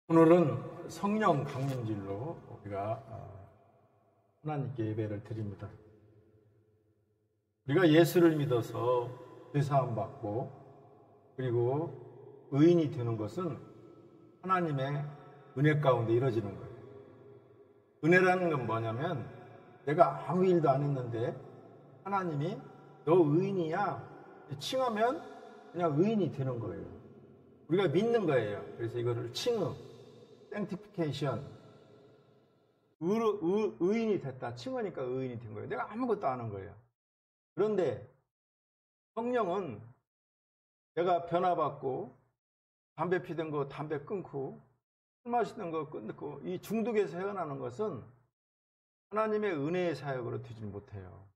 오늘은 성령 강림절로 우리가 하나님께 예배를 드립니다. 우리가 예수를 믿어서 죄사함 받고 그리고 의인이 되는 것은 하나님의 은혜 가운데 이루어지는 거예요. 은혜라는 건 뭐냐면 내가 아무 일도 안 했는데 하나님이 너 의인이야 칭하면 그냥 의인이 되는 거예요. 우리가 믿는 거예요. 그래서 이거를 칭의, sanctification, 의인이 됐다. 칭하니까 의인이 된 거예요. 내가 아무것도 안 한 거예요. 그런데 성령은 내가 변화받고 담배 피던 거 담배 끊고 술 마시던 거 끊고 이 중독에서 헤어나는 것은 하나님의 은혜의 사역으로 되지 못해요.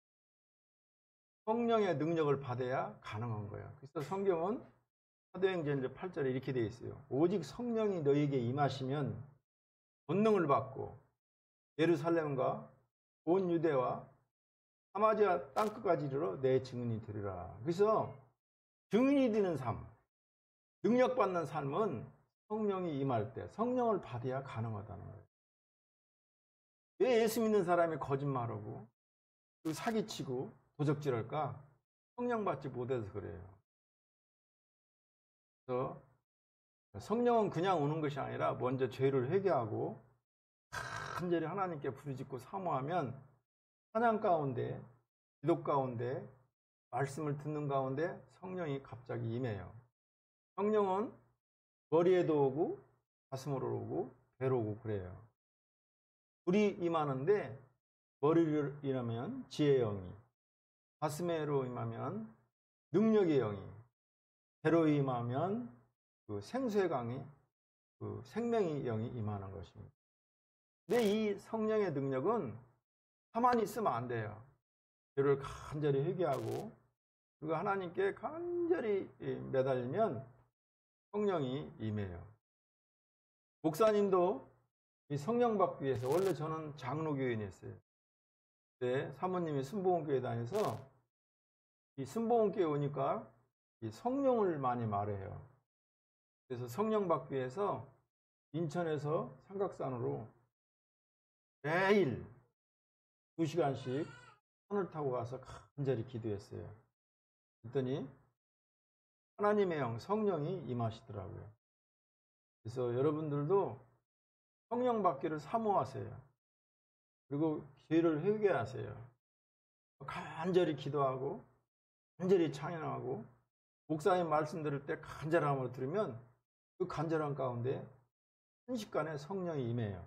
성령의 능력을 받아야 가능한 거예요. 그래서 성경은 사도행전 8절에 이렇게 되어 있어요. 오직 성령이 너에게 임하시면 권능을 받고 예루살렘과 온 유대와 사마리아 땅끝까지 이르러 내 증인이 되리라. 그래서 증인이 되는 삶, 능력받는 삶은 성령이 임할 때 성령을 받아야 가능하다는 거예요. 왜 예수 믿는 사람이 거짓말하고 사기치고 도적질할까? 성령 받지 못해서 그래요. 그래서 성령은 그냥 오는 것이 아니라 먼저 죄를 회개하고 간절히 하나님께 부르짖고 사모하면 찬양 가운데, 기도 가운데, 말씀을 듣는 가운데 성령이 갑자기 임해요. 성령은 머리에도 오고 가슴으로 오고 배로 오고 그래요. 불이 임하는데 머리를 임하면 지혜의 영이, 가슴에로 임하면 능력의 영이, 배로 임하면 그 생수의 강이, 그 생명의 영이 임하는 것입니다. 근데 이 성령의 능력은 가만히 있으면 안 돼요. 죄를 간절히 회개하고 그리고 하나님께 간절히 매달리면 성령이 임해요. 목사님도 이 성령 받기 위해서, 원래 저는 장로교인이었어요. 그때 사모님이 순복음교회 다녀서 이 순복음교회 오니까 이 성령을 많이 말해요. 그래서 성령 받기 위해서 인천에서 삼각산으로 매일 2시간씩 선을 타고 가서 간절히 기도했어요. 그랬더니 하나님의 영, 성령이 임하시더라고요. 그래서 여러분들도 성령 받기를 사모하세요. 그리고 죄를 회개하세요. 간절히 기도하고 간절히 찬양하고 목사님 말씀 들을 때 간절함으로 들으면 그 간절함 가운데 순식간에 성령이 임해요.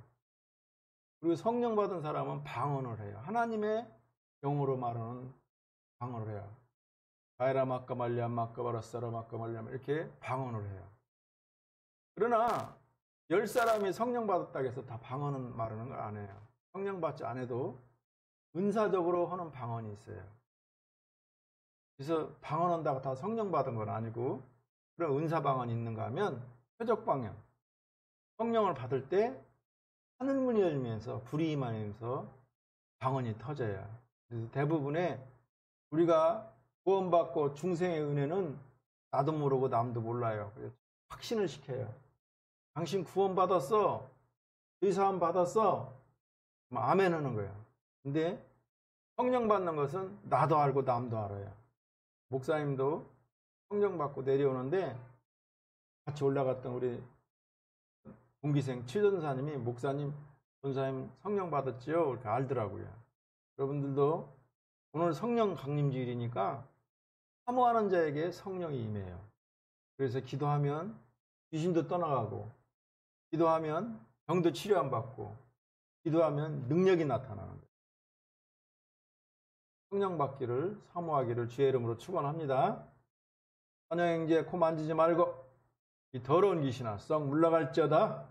그리고 성령 받은 사람은 방언을 해요. 하나님의 영어로 말하는 방언을 해요. 가이라 마까말리아 마까바라사라 마까말리아 이렇게 방언을 해요. 그러나 10사람이 성령 받았다고 해서 다 방언은 말하는 걸 안 해요. 성령 받지 않아도 은사적으로 하는 방언이 있어요. 그래서 방언한다고 다 성령 받은 건 아니고 그런 은사 방언이 있는가 하면 표적 방언. 성령을 받을 때 하늘문이 열리면서 불이 임하면서 방언이 터져요. 그래서 대부분의 우리가 구원받고 중생의 은혜는 나도 모르고 남도 몰라요. 그래서 확신을 시켜요. 당신 구원받았어? 의사함 받았어? 아멘 하는 거예요. 근데 성령 받는 것은 나도 알고 남도 알아요. 목사님도 성령 받고 내려오는데 같이 올라갔던 우리 동기생 최전사님이 목사님, 전사님 성령 받았지요? 이렇게 알더라고요. 여러분들도 오늘 성령 강림주일이니까 사모하는 자에게 성령이 임해요. 그래서 기도하면 귀신도 떠나가고, 기도하면 병도 치료 안 받고, 기도하면 능력이 나타나는 거예요. 성령 받기를 사모하기를 주의 이름으로 축원합니다. 환영행제 코 만지지 말고 이 더러운 귀신아 썩 물러갈지어다.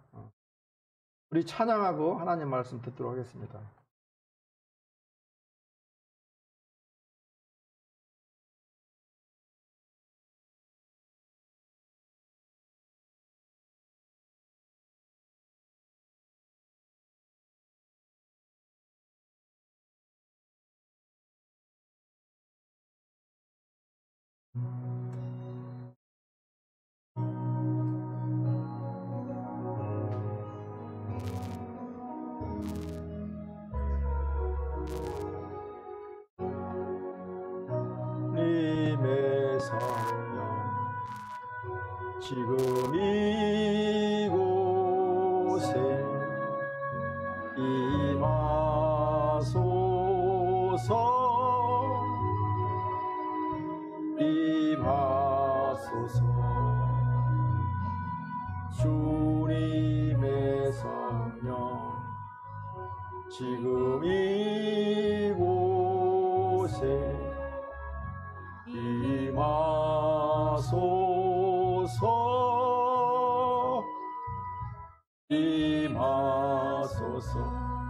우리 찬양하고 하나님 말씀 듣도록 하겠습니다. 지금 이곳에 임하소서 임하소서 주님의 성령 지금 이곳에 임하소서 임하소서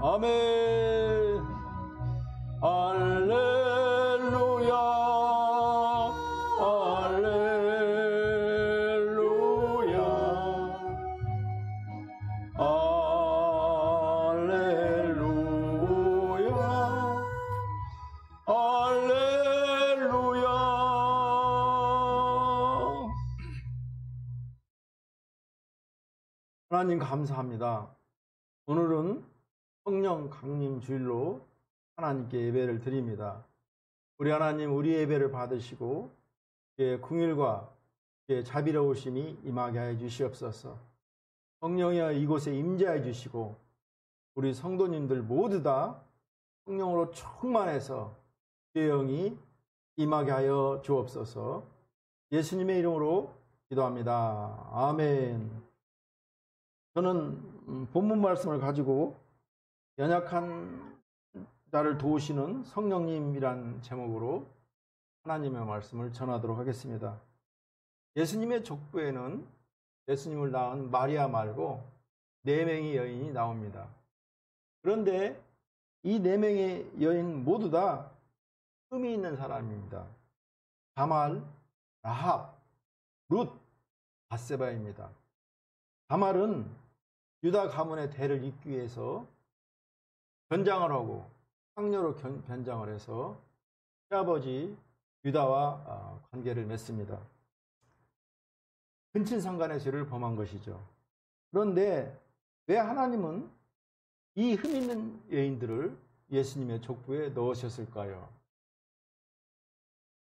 아멘 할렐루야 할렐루야 할렐루야 할렐루야 하나님 감사합니다. 오늘은 성령 강림 주일로 하나님께 예배를 드립니다. 우리 하나님 우리 예배를 받으시고 주의 긍휼과 주의 자비로우심이 임하게 해 주시옵소서. 성령이여 이곳에 임재해 주시고 우리 성도님들 모두 다 성령으로 충만해서 주의 영이 임하게 하여 주옵소서. 예수님의 이름으로 기도합니다. 아멘. 저는 본문 말씀을 가지고 연약한 자를 도우시는 성령님이란 제목으로 하나님의 말씀을 전하도록 하겠습니다. 예수님의 족보에는 예수님을 낳은 마리아 말고 4명의 여인이 나옵니다. 그런데 이 4명의 여인 모두 다 흠이 있는 사람입니다. 다말, 라합, 룻, 밧세바입니다. 다말은 유다 가문의 대를 잇기 위해서 변장을 하고 상녀로 변장을 해서 시아버지 유다와 관계를 맺습니다. 근친상간의 죄를 범한 것이죠. 그런데 왜 하나님은 이 흠 있는 여인들을 예수님의 족보에 넣으셨을까요?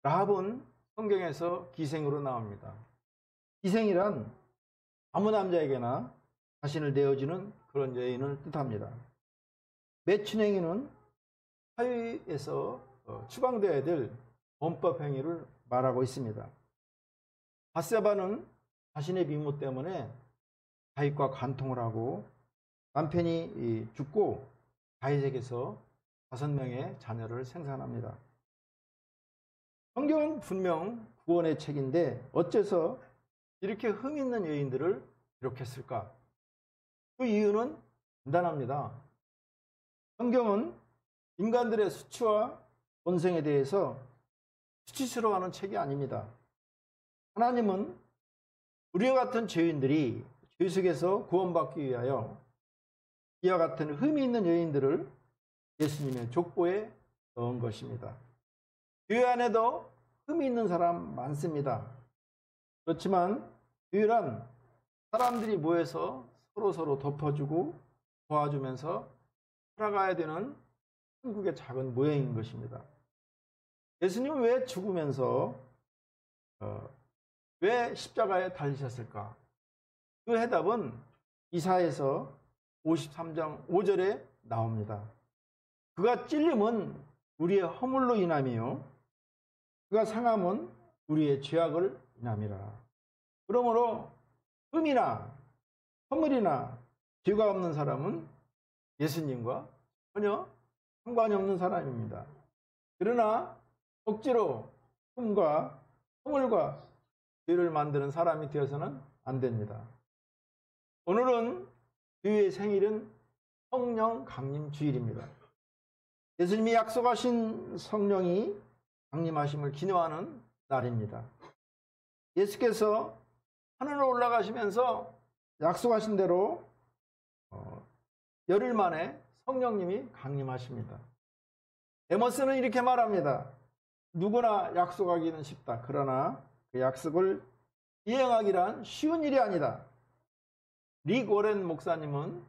라합은 성경에서 기생으로 나옵니다. 기생이란 아무 남자에게나 자신을 내어주는 그런 여인을 뜻합니다. 매춘행위는 사회에서 추방되어야 될 범법 행위를 말하고 있습니다. 밧세바는 자신의 미모 때문에 다윗과 간통을 하고 남편이 죽고 다윗에게서 5명의 자녀를 생산합니다. 성경은 분명 구원의 책인데 어째서 이렇게 흠 있는 여인들을 기록했을까? 그 이유는 간단합니다. 성경은 인간들의 수치와 본성에 대해서 수치스러워하는 책이 아닙니다. 하나님은 우리와 같은 죄인들이 죄 속에서 구원받기 위하여 이와 같은 흠이 있는 여인들을 예수님의 족보에 넣은 것입니다. 교회 안에도 흠이 있는 사람 많습니다. 그렇지만 교회란 사람들이 모여서 서로 덮어주고 도와주면서 살아가야 되는 천국의 작은 모형인 것입니다. 예수님은 왜 죽으면서 왜 십자가에 달리셨을까? 그 해답은 이사야서 53장 5절에 나옵니다. 그가 찔림은 우리의 허물로 인함이요 그가 상함은 우리의 죄악을 인함이라. 그러므로 흠이나 허물이나 죄가 없는 사람은 예수님과 전혀 상관이 없는 사람입니다. 그러나 억지로 흠과 허물과 죄를 만드는 사람이 되어서는 안 됩니다. 오늘은 교회의 생일은 성령 강림 주일입니다. 예수님이 약속하신 성령이 강림하심을 기념하는 날입니다. 예수께서 하늘로 올라가시면서 약속하신 대로 열흘 만에 성령님이 강림하십니다. 에머스는 이렇게 말합니다. 누구나 약속하기는 쉽다. 그러나 그 약속을 이행하기란 쉬운 일이 아니다. 릭 워렌 목사님은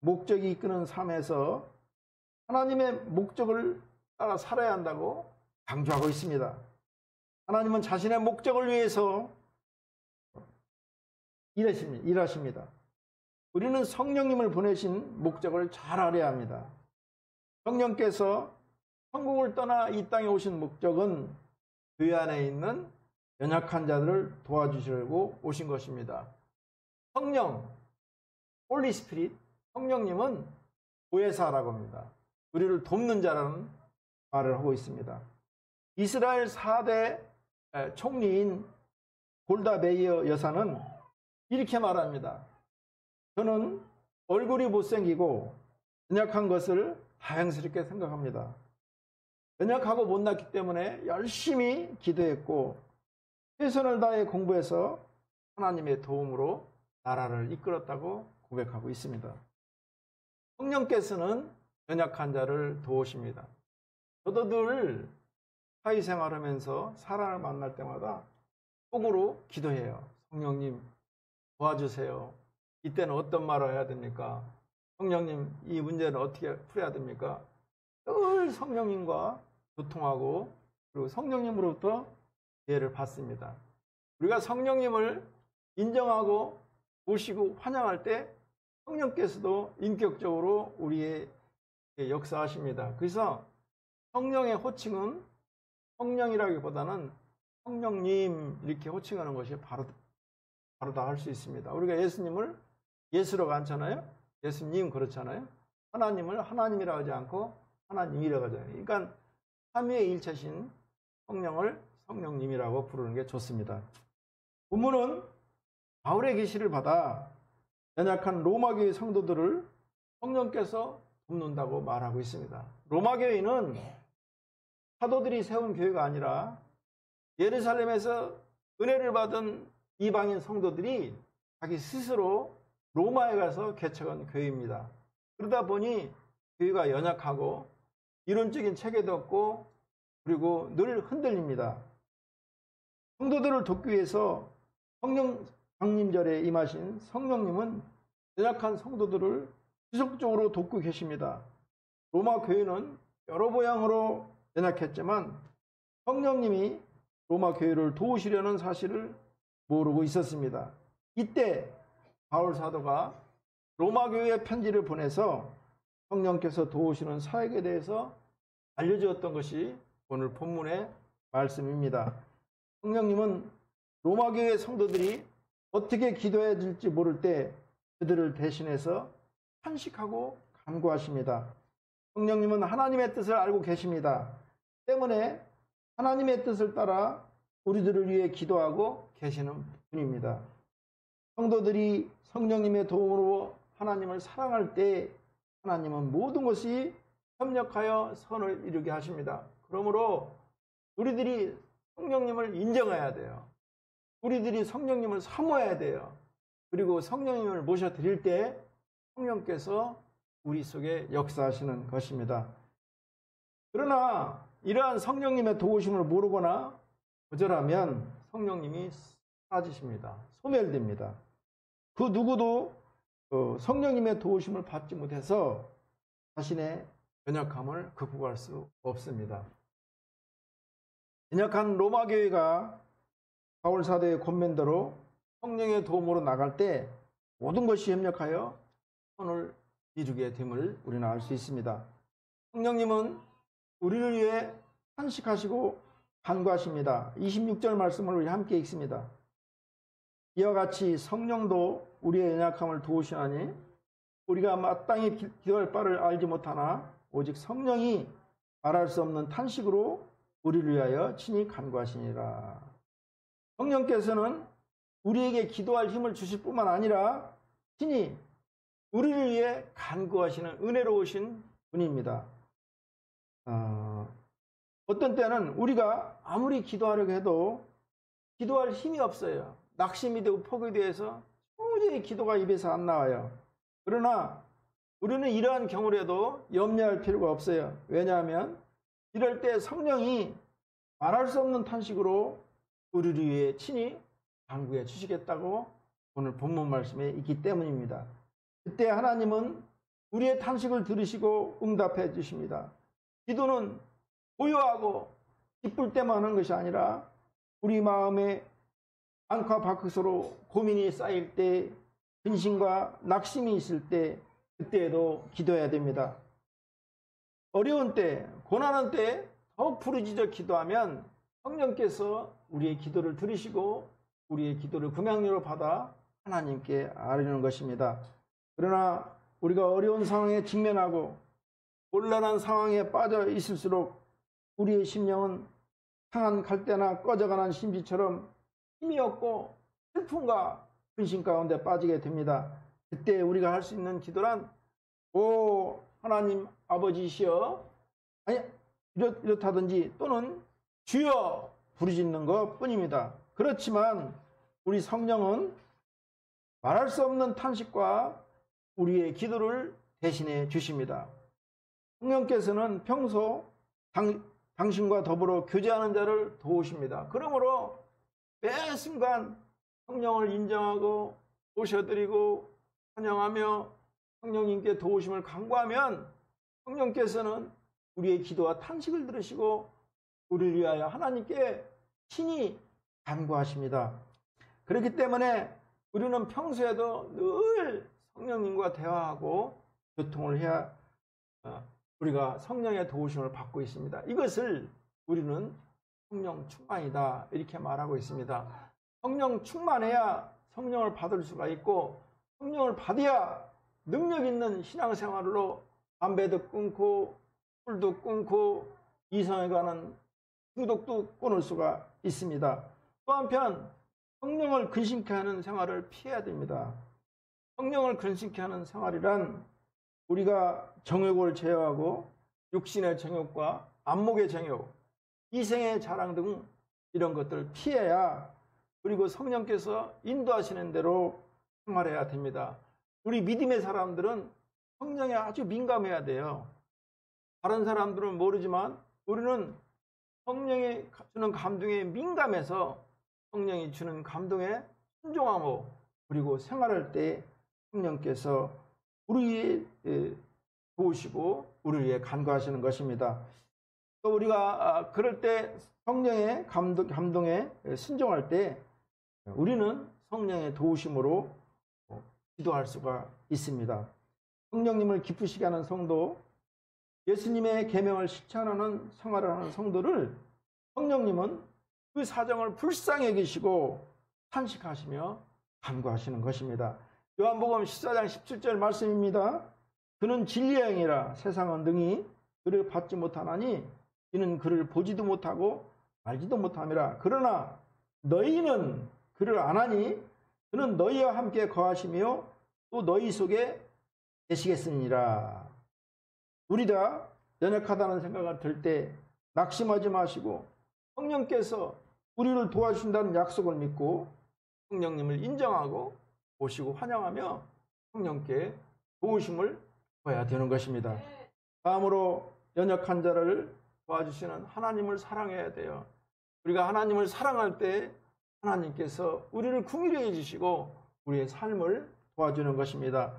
목적이 이끄는 삶에서 하나님의 목적을 따라 살아야 한다고 강조하고 있습니다. 하나님은 자신의 목적을 위해서 일하십니다. 우리는 성령님을 보내신 목적을 잘 알아야 합니다. 성령께서 천국을 떠나 이 땅에 오신 목적은 교회 안에 있는 연약한 자들을 도와주시려고 오신 것입니다. 성령, 홀리 스피릿, 성령님은 보혜사라고 합니다. 우리를 돕는 자라는 말을 하고 있습니다. 이스라엘 4대 총리인 골다 메이어 여사는 이렇게 말합니다. 저는 얼굴이 못생기고 연약한 것을 다행스럽게 생각합니다. 연약하고 못났기 때문에 열심히 기도했고 최선을 다해 공부해서 하나님의 도움으로 나라를 이끌었다고 고백하고 있습니다. 성령께서는 연약한 자를 도우십니다. 저도 늘 사회생활하면서 사람을 만날 때마다 속으로 기도해요. 성령님 도와주세요. 이때는 어떤 말을 해야 됩니까? 성령님 이 문제는 어떻게 풀어야 됩니까? 늘 성령님과 소통하고 그리고 성령님으로부터 지혜를 받습니다. 우리가 성령님을 인정하고 모시고 환영할 때 성령께서도 인격적으로 우리의 역사하십니다. 그래서 성령의 호칭은 성령이라기보다는 성령님 이렇게 호칭하는 것이 바로다 할 수 있습니다. 우리가 예수님을 예수라고 않잖아요. 예수님 그렇잖아요. 하나님을 하나님이라고 하지 않고 하나님이라고 하잖아요. 그러니까 삼위의 일체신 성령을 성령님이라고 부르는 게 좋습니다. 본문은 바울의 계시를 받아 연약한 로마교회 성도들을 성령께서 돕는다고 말하고 있습니다. 로마교회는 사도들이 세운 교회가 아니라 예루살렘에서 은혜를 받은 이방인 성도들이 자기 스스로 로마에 가서 개척한 교회입니다. 그러다 보니 교회가 연약하고 이론적인 체계도 없고 그리고 늘 흔들립니다. 성도들을 돕기 위해서 성령 강림절에 임하신 성령님은 연약한 성도들을 지속적으로 돕고 계십니다. 로마 교회는 여러 모양으로 연약했지만 성령님이 로마 교회를 도우시려는 사실을 모르고 있었습니다. 이때 바울 사도가 로마 교회에 편지를 보내서 성령께서 도우시는 사역에 대해서 알려주었던 것이 오늘 본문의 말씀입니다. 성령님은 로마 교회 성도들이 어떻게 기도해야 될지 모를 때 그들을 대신해서 탄식하고 간구하십니다. 성령님은 하나님의 뜻을 알고 계십니다. 때문에 하나님의 뜻을 따라 우리들을 위해 기도하고 계시는 분입니다. 성도들이 성령님의 도움으로 하나님을 사랑할 때 하나님은 모든 것이 협력하여 선을 이루게 하십니다. 그러므로 우리들이 성령님을 인정해야 돼요. 우리들이 성령님을 사모해야 돼요. 그리고 성령님을 모셔드릴 때 성령께서 우리 속에 역사하시는 것입니다. 그러나 이러한 성령님의 도우심을 모르거나 거절하면 성령님이 사라지십니다. 소멸됩니다. 그 누구도 성령님의 도우심을 받지 못해서 자신의 연약함을 극복할 수 없습니다. 연약한 로마 교회가 바울 사도의 권면대로 성령의 도움으로 나갈 때 모든 것이 협력하여 선을 이루게 됨을 우리는 알 수 있습니다. 성령님은 우리를 위해 탄식하시고 간구하십니다. 26절 말씀을 우리 함께 읽습니다. 이와 같이 성령도 우리의 연약함을 도우시나니 우리가 마땅히 기도할 바를 알지 못하나 오직 성령이 말할 수 없는 탄식으로 우리를 위하여 친히 간구하시니라. 성령께서는 우리에게 기도할 힘을 주실 뿐만 아니라 친히 우리를 위해 간구하시는 은혜로우신 분입니다. 어떤 때는 우리가 아무리 기도하려고 해도 기도할 힘이 없어요. 낙심이 되고 포기에 대해서 도저히 기도가 입에서 안 나와요. 그러나 우리는 이러한 경우라도 염려할 필요가 없어요. 왜냐하면 이럴 때 성령이 말할 수 없는 탄식으로 우리를 위해 친히 간구해 주시겠다고 오늘 본문 말씀에 있기 때문입니다. 그때 하나님은 우리의 탄식을 들으시고 응답해 주십니다. 기도는 고요하고 기쁠 때만 하는 것이 아니라 우리 마음에 안팎 밖으로 고민이 쌓일 때, 근심과 낙심이 있을 때, 그때에도 기도해야 됩니다. 어려운 때, 고난한 때 더욱 부르짖어 기도하면 성령께서 우리의 기도를 들으시고 우리의 기도를 금양료로 받아 하나님께 아뢰는 것입니다. 그러나 우리가 어려운 상황에 직면하고 곤란한 상황에 빠져 있을수록 우리의 심령은 상한 갈대나 꺼져가는 심지처럼 힘이 없고 슬픔과 근심 가운데 빠지게 됩니다. 그때 우리가 할 수 있는 기도란 오 하나님 아버지시여, 아니 이렇다든지 또는 주여 부르짖는 것 뿐입니다. 그렇지만 우리 성령은 말할 수 없는 탄식과 우리의 기도를 대신해 주십니다. 성령께서는 평소 당신과 더불어 교제하는 자를 도우십니다. 그러므로 매 순간 성령을 인정하고 모셔드리고 찬양하며 성령님께 도우심을 간구하면 성령께서는 우리의 기도와 탄식을 들으시고 우리를 위하여 하나님께 친히 간구하십니다. 그렇기 때문에 우리는 평소에도 늘 성령님과 대화하고 교통을 해야 우리가 성령의 도우심을 받고 있습니다. 이것을 우리는 성령 충만이다 이렇게 말하고 있습니다. 성령 충만해야 성령을 받을 수가 있고 성령을 받아야 능력 있는 신앙생활로 담배도 끊고 술도 끊고 이성에 관한 중독도 끊을 수가 있습니다. 또 한편 성령을 근심케 하는 생활을 피해야 됩니다. 성령을 근심케 하는 생활이란 우리가 정욕을 제어하고 육신의 정욕과 안목의 정욕, 이생의 자랑 등 이런 것들을 피해야 그리고 성령께서 인도하시는 대로 생활해야 됩니다. 우리 믿음의 사람들은 성령에 아주 민감해야 돼요. 다른 사람들은 모르지만 우리는 성령이 주는 감동에 민감해서 성령이 주는 감동에 순종하고 그리고 생활할 때 성령께서 우리의 도우시고 우리를 위해 간구하시는 것입니다. 또 우리가 그럴 때 성령의 감동에 순종할 때 우리는 성령의 도우심으로 기도할 수가 있습니다. 성령님을 기쁘시게 하는 성도, 예수님의 계명을 실천하는 생활을 하는 성도를 성령님은 그 사정을 불쌍히 여기시고 탄식하시며 간구하시는 것입니다. 요한복음 14장 17절 말씀입니다. 그는 진리의 영이라 세상은 능히 그를 받지 못하나니 이는 그를 보지도 못하고 알지도 못함이라. 그러나 너희는 그를 아나니 그는 너희와 함께 거하시며 또 너희 속에 계시겠으니라. 우리가 연약하다는 생각이 들 때 낙심하지 마시고 성령께서 우리를 도와주신다는 약속을 믿고 성령님을 인정하고 모시고 환영하며 성령께 도우심을 구해야 되는 것입니다. 다음으로 연약한 자를 도와주시는 하나님을 사랑해야 돼요. 우리가 하나님을 사랑할 때 하나님께서 우리를 긍휼히 여기시고 우리의 삶을 도와주는 것입니다.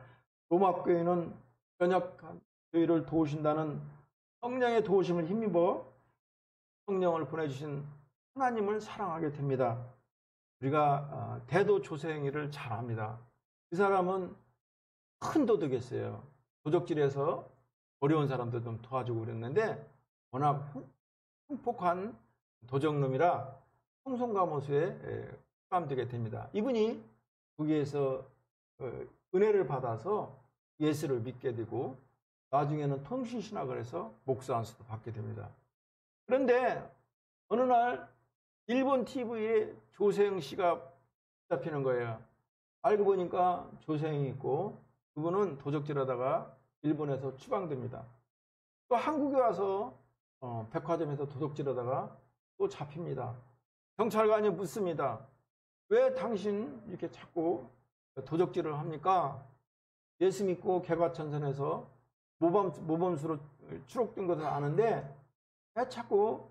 로마 교회는 연약한 교회를 도우신다는 성령의 도우심을 힘입어 성령을 보내주신 하나님을 사랑하게 됩니다. 우리가 대도 조세행위를 잘합니다. 그 사람은 큰 도덕이었어요. 도적질에서 어려운 사람들 좀 도와주고 그랬는데 워낙 흉폭한 도적놈이라 성송가모수에 포함되게 됩니다. 이분이 거기에서 은혜를 받아서 예수를 믿게 되고 나중에는 통신신학을 해서 목사 안수도 받게 됩니다. 그런데 어느 날 일본 TV에 조세영 씨가 잡히는 거예요. 알고 보니까 조세영이 있고 그분은 도적질하다가 일본에서 추방됩니다. 또 한국에 와서 백화점에서 도적질하다가 또 잡힙니다. 경찰관이 묻습니다. 왜 당신 이렇게 자꾸 도적질을 합니까? 예수 믿고 개과천선해서 모범수로 추록된 것을 아는데 왜 자꾸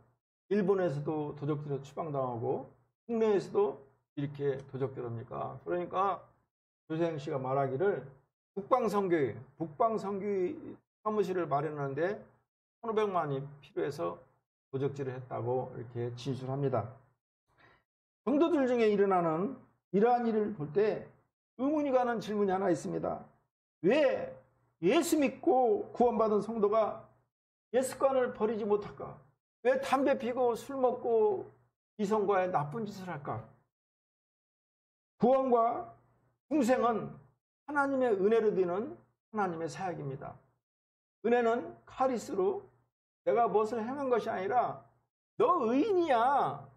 일본에서도 도적질에서 추방당하고 국내에서도 이렇게 도적질합니까? 그러니까 조세영 씨가 말하기를 북방선교회 사무실을 마련하는데 1,500만이 필요해서 도적질을 했다고 이렇게 진술합니다. 성도들 중에 일어나는 이러한 일을 볼 때 의문이 가는 질문이 하나 있습니다. 왜 예수 믿고 구원받은 성도가 옛 습관을 버리지 못할까? 왜 담배 피고 술 먹고 이성과의 나쁜 짓을 할까? 구원과 중생은 하나님의 은혜로 되는 하나님의 사역입니다. 은혜는 카리스로 내가 무엇을 행한 것이 아니라 너 의인이야.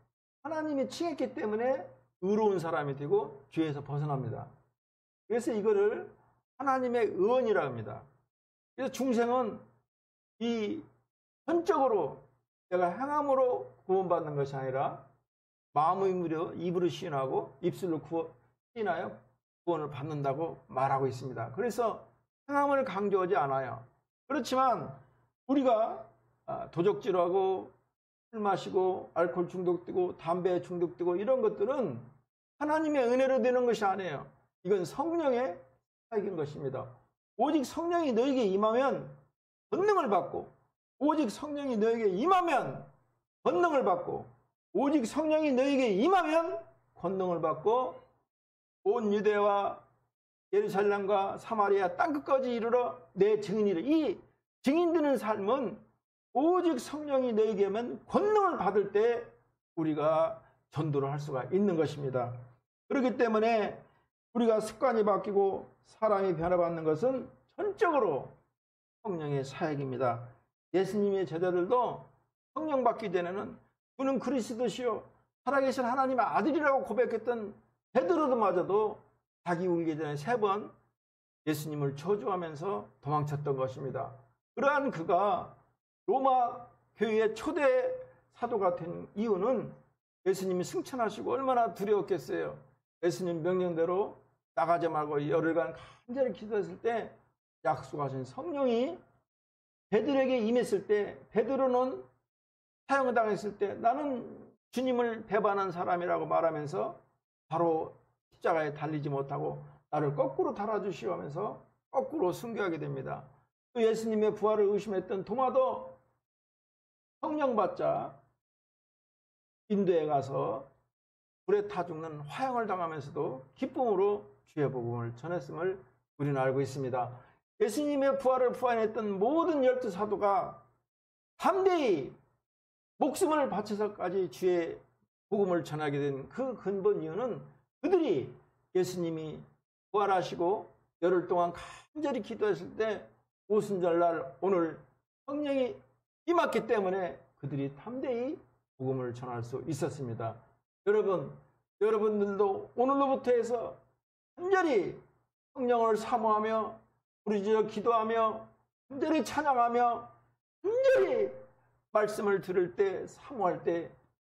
하나님이 칭했기 때문에 의로운 사람이 되고 죄에서 벗어납니다. 그래서 이거를 하나님의 의원이라고 합니다. 그래서 중생은 이 전적으로 내가 행함으로 구원받는 것이 아니라 마음으로 입으로 시인하고 입술로 시인하여 구원을 받는다고 말하고 있습니다. 그래서 행함을 강조하지 않아요. 그렇지만 우리가 도적질하고 술 마시고 알코올 중독되고 담배에 중독되고 이런 것들은 하나님의 은혜로 되는 것이 아니에요. 이건 성령의 사역인 것입니다. 오직 성령이 너에게 임하면 권능을 받고, 오직 성령이 너에게 임하면 권능을 받고, 오직 성령이 너에게 임하면 권능을 받고 온 유대와 예루살렘과 사마리아 땅끝까지 이르러 내 증인이라. 이 증인되는 삶은 오직 성령이 너에게 하면 권능을 받을 때 우리가 전도를 할 수가 있는 것입니다. 그렇기 때문에 우리가 습관이 바뀌고 사람이 변화받는 것은 전적으로 성령의 사역입니다. 예수님의 제자들도 성령 받기 전에는 주는 그리스도시요 살아계신 하나님의 아들이라고 고백했던 베드로도 마저도 자기 울기 전에 3번 예수님을 저주하면서 도망쳤던 것입니다. 그러한 그가 로마 교회의 초대 사도가 된 이유는 예수님이 승천하시고 얼마나 두려웠겠어요. 예수님 명령대로 나가지 말고 열흘간 간절히 기도했을 때 약속하신 성령이 베드로에게 임했을 때 베드로는 사형을 당했을 때 나는 주님을 배반한 사람이라고 말하면서 바로 십자가에 달리지 못하고 나를 거꾸로 달아주시오 하면서 거꾸로 순교하게 됩니다. 또 예수님의 부활을 의심했던 도마도 성령 받자 인도에 가서 불에 타 죽는 화형을 당하면서도 기쁨으로 주의 복음을 전했음을 우리는 알고 있습니다. 예수님의 부활을 부활했던 모든 12사도가 담대히 목숨을 바쳐서까지 주의 복음을 전하게 된 그 근본 이유는 그들이 예수님이 부활하시고 열흘 동안 간절히 기도했을 때 오순절날 오늘 성령이 임했기 때문에 그들이 담대히 복음을 전할 수 있었습니다. 여러분들도 오늘로부터 해서 간절히 성령을 사모하며 부르짖어 기도하며 간절히 찬양하며 간절히 말씀을 들을 때 사모할 때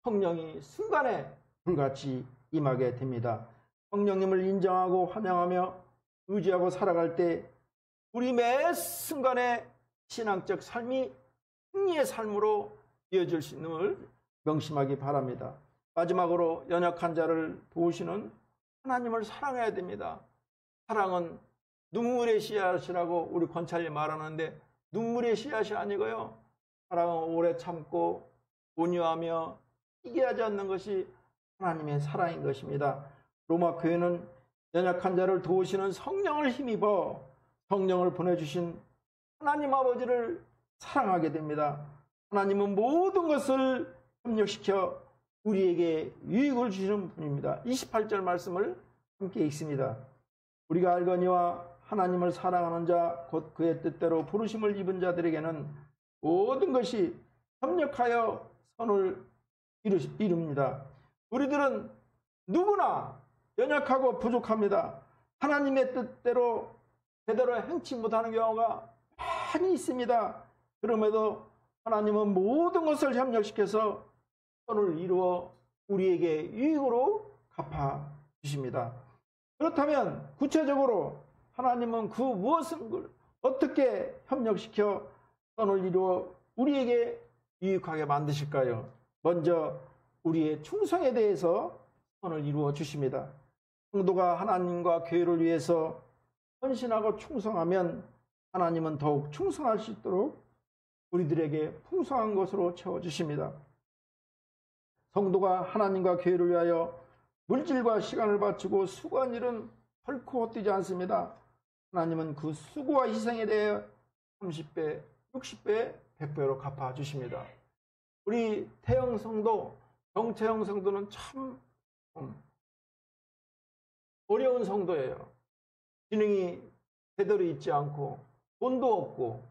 성령이 순간에 불같이 임하게 됩니다. 성령님을 인정하고 환영하며 의지하고 살아갈 때 우리 매 순간에 신앙적 삶이 승리의 삶으로 이어질 수 있음을 명심하기 바랍니다. 마지막으로 연약한 자를 도우시는 하나님을 사랑해야 됩니다. 사랑은 눈물의 씨앗이라고 우리 권찰이 말하는데 눈물의 씨앗이 아니고요. 사랑은 오래 참고 온유하며 희귀하지 않는 것이 하나님의 사랑인 것입니다. 로마 교회는 연약한 자를 도우시는 성령을 힘입어 성령을 보내주신 하나님 아버지를 사랑하게 됩니다. 하나님은 모든 것을 협력시켜 우리에게 유익을 주시는 분입니다. 28절 말씀을 함께 읽습니다. 우리가 알거니와 하나님을 사랑하는 자 곧 그의 뜻대로 부르심을 입은 자들에게는 모든 것이 협력하여 선을 이룹니다. 우리들은 누구나 연약하고 부족합니다. 하나님의 뜻대로 제대로 행치 못하는 경우가 많이 있습니다. 그럼에도 하나님은 모든 것을 협력시켜서 선을 이루어 우리에게 유익으로 갚아 주십니다. 그렇다면 구체적으로 하나님은 그 무엇을 어떻게 협력시켜 선을 이루어 우리에게 유익하게 만드실까요? 먼저 우리의 충성에 대해서 선을 이루어 주십니다. 성도가 하나님과 교회를 위해서 헌신하고 충성하면 하나님은 더욱 충성할 수 있도록 우리들에게 풍성한 것으로 채워주십니다. 성도가 하나님과 교회를 위하여 물질과 시간을 바치고 수고한 일은 결코 헛되지 않습니다. 하나님은 그 수고와 희생에 대해 30배, 60배, 100배로 갚아주십니다. 우리 태영 성도, 정태영 성도는 참 어려운 성도예요. 지능이 제대로 있지 않고 돈도 없고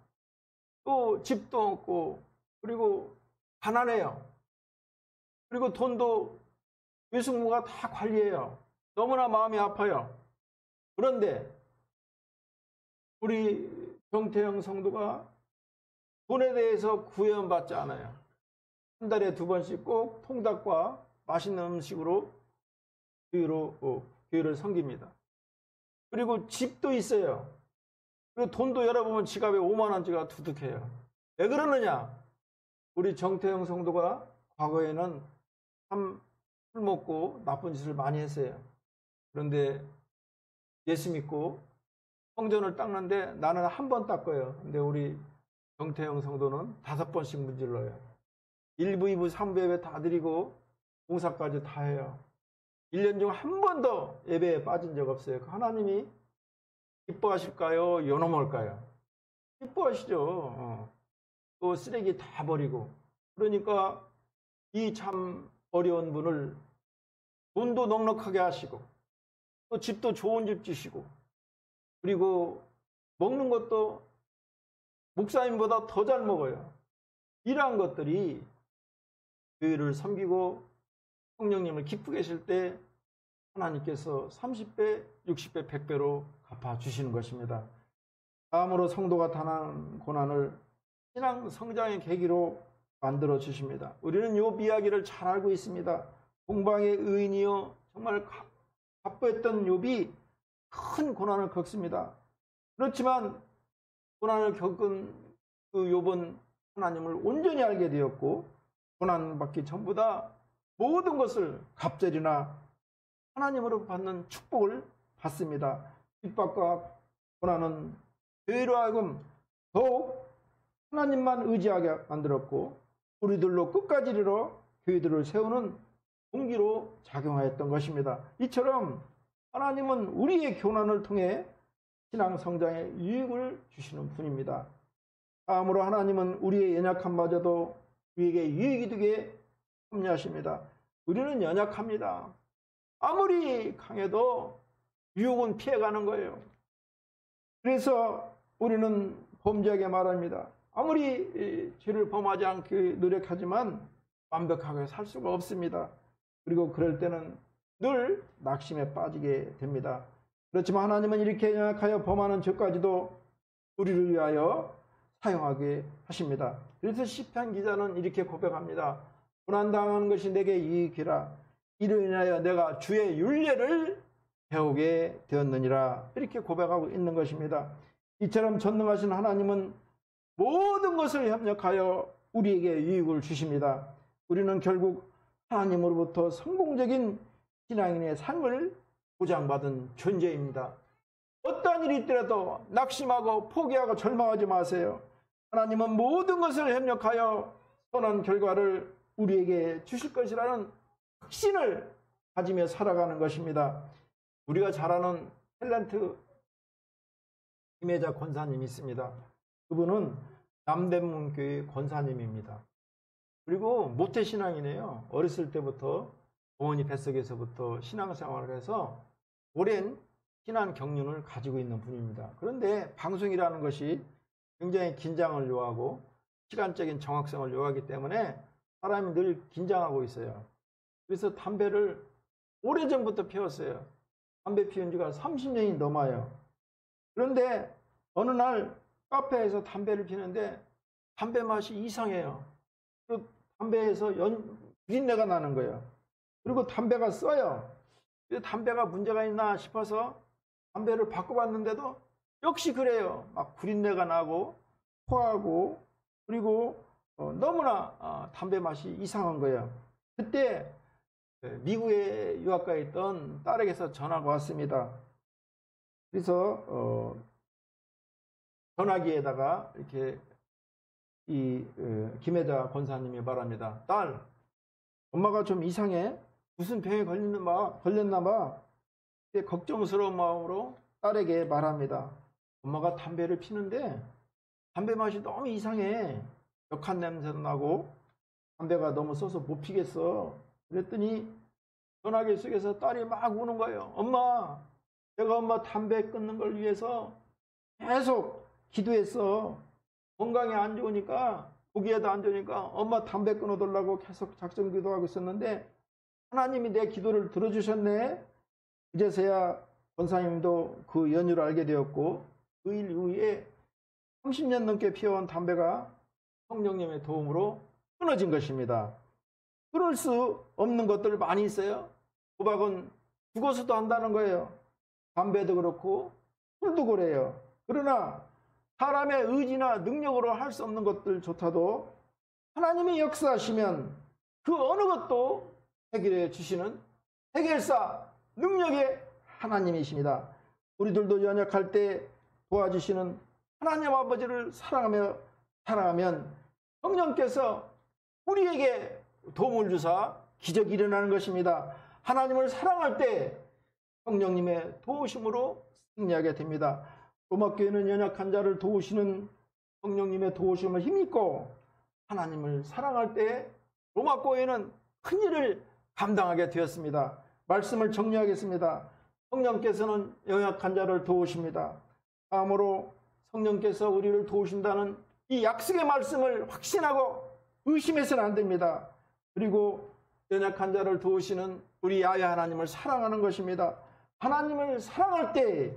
또 집도 없고 그리고 가난해요. 그리고 돈도 외숙모가 다 관리해요. 너무나 마음이 아파요. 그런데 우리 정태영 성도가 돈에 대해서 구애받지 않아요. 한 달에 2번씩 꼭 통닭과 맛있는 음식으로 교회를 섬깁니다. 그리고 집도 있어요. 그리고 돈도 열어보면 지갑에 5만 원짜리가 두둑해요. 왜 그러느냐? 우리 정태영 성도가 과거에는 참 술 먹고 나쁜 짓을 많이 했어요. 그런데 예수 믿고 성전을 닦는데 나는 한 번 닦아요. 근데 우리 정태영 성도는 5번씩 문질러요. 1부, 2부, 3부 예배 다 드리고 봉사까지 다 해요. 1년 중 한 번도 예배에 빠진 적 없어요. 하나님이 기뻐하실까요? 연호할까요? 기뻐하시죠. 또 쓰레기 다 버리고. 그러니까 이 참 어려운 분을 돈도 넉넉하게 하시고 또 집도 좋은 집 주시고 그리고 먹는 것도 목사님보다 더 잘 먹어요. 이러한 것들이 교회를 섬기고 성령님을 기쁘게 하실 때 하나님께서 30배, 60배, 100배로 갚아주시는 것입니다. 다음으로 성도가 당한 고난을 신앙 성장의 계기로 만들어 주십니다. 우리는 욥 이야기를 잘 알고 있습니다. 동방의 의인이요 정말 바쁘했던 욥이 큰 고난을 겪습니다. 그렇지만 고난을 겪은 그 욥은 하나님을 온전히 알게 되었고 고난받기 전보다 모든 것을 갑절이나 하나님으로 받는 축복을 받습니다. 핍박과 고난은 교회로 하여금 더욱 하나님만 의지하게 만들었고 우리들로 끝까지 이르러 교회들을 세우는 동기로 작용하였던 것입니다. 이처럼 하나님은 우리의 교난을 통해 신앙 성장에 유익을 주시는 분입니다. 다음으로 하나님은 우리의 연약함마저도 우리에게 유익이 되게 섭리하십니다. 우리는 연약합니다. 아무리 강해도 유혹은 피해가는 거예요. 그래서 우리는 범죄하게 말합니다. 아무리 죄를 범하지 않게 노력하지만 완벽하게 살 수가 없습니다. 그리고 그럴 때는 늘 낙심에 빠지게 됩니다. 그렇지만 하나님은 이렇게 연약하여 범하는 죄까지도 우리를 위하여 사용하게 하십니다. 그래서 시편 기자는 이렇게 고백합니다. 고난당하는 것이 내게 유익이라 이로 인하여 내가 주의 율례를 배우게 되었느니라 이렇게 고백하고 있는 것입니다. 이처럼 전능하신 하나님은 모든 것을 협력하여 우리에게 유익을 주십니다. 우리는 결국 하나님으로부터 성공적인 신앙인의 삶을 보장받은 존재입니다. 어떠한 일이 있더라도 낙심하고 포기하고 절망하지 마세요. 하나님은 모든 것을 협력하여 선한 결과를 우리에게 주실 것이라는 확신을 가지며 살아가는 것입니다. 우리가 잘 아는 탤런트 김혜자 권사님이 있습니다. 그분은 남대문교회 권사님입니다. 그리고 모태신앙이네요. 어렸을 때부터 어머니 뱃속에서부터 신앙생활을 해서 오랜 신앙 경륜을 가지고 있는 분입니다. 그런데 방송이라는 것이 굉장히 긴장을 요하고 시간적인 정확성을 요하기 때문에 사람이 늘 긴장하고 있어요. 그래서 담배를 오래전부터 피웠어요. 담배 피운 지가 30년이 넘어요. 그런데 어느 날 카페에서 담배를 피는데 담배 맛이 이상해요. 그 담배에서 비린내가 나는 거예요. 그리고 담배가 써요. 담배가 문제가 있나 싶어서 담배를 바꿔봤는데도 역시 그래요. 막 비린내가 나고 토하고 그리고 너무나 담배 맛이 이상한 거예요. 그때 미국에 유학가 있던 딸에게서 전화가 왔습니다. 그래서 전화기에다가 이렇게 이 김혜자 권사님이 말합니다. 딸, 엄마가 좀 이상해. 무슨 병에 걸렸나 봐. 걱정스러운 마음으로 딸에게 말합니다. 엄마가 담배를 피는데 담배 맛이 너무 이상해. 역한 냄새도 나고 담배가 너무 써서 못 피겠어. 그랬더니 전화기 속에서 딸이 막 우는 거예요. 엄마, 내가 엄마 담배 끊는 걸 위해서 계속 기도했어. 건강에 안 좋으니까, 보기에도 안 좋으니까 엄마 담배 끊어달라고 계속 작정 기도하고 있었는데 하나님이 내 기도를 들어주셨네. 이제서야 권사님도 그 연유를 알게 되었고, 그 일 이후에 30년 넘게 피워온 담배가 성령님의 도움으로 끊어진 것입니다. 그럴 수 없는 것들 많이 있어요. 도박은 죽어서도 한다는 거예요. 담배도 그렇고 술도 그래요. 그러나 사람의 의지나 능력으로 할 수 없는 것들조차도 하나님이 역사하시면 그 어느 것도 해결해 주시는 해결사 능력의 하나님이십니다. 우리들도 연약할 때 도와주시는 하나님 아버지를 사랑하면 성령께서 우리에게 도움을 주사 기적이 일어나는 것입니다. 하나님을 사랑할 때 성령님의 도우심으로 승리하게 됩니다. 로마교회는 연약한 자를 도우시는 성령님의 도우심을 힘입고 하나님을 사랑할 때 로마교회는 큰 일을 감당하게 되었습니다. 말씀을 정리하겠습니다. 성령께서는 연약한 자를 도우십니다. 다음으로 성령께서 우리를 도우신다는 이 약속의 말씀을 확신하고 의심해서는 안 됩니다. 그리고 연약한 자를 도우시는 우리 야훼 하나님을 사랑하는 것입니다. 하나님을 사랑할 때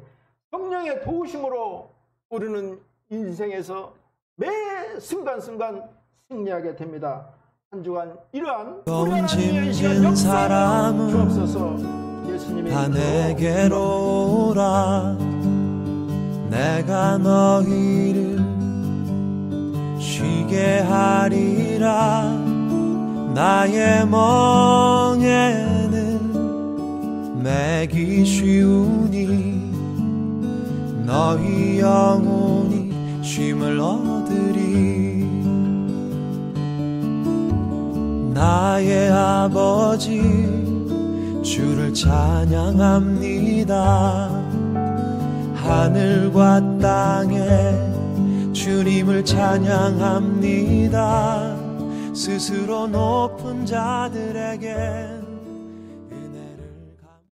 성령의 도우심으로 우리는 인생에서 매 순간순간 승리하게 됩니다. 한 주간 이러한 우리 하나님의 시간 역사하여 주옵소서. 예수님의 다 내게로 오라. 내가 너희를 쉬게 하리라. 나의 멍에는 매기 쉬우니 너희 영혼이 쉼을 얻으리. 나의 아버지 주를 찬양합니다. 하늘과 땅에 주님을 찬양합니다. 스스로 높은 자들에게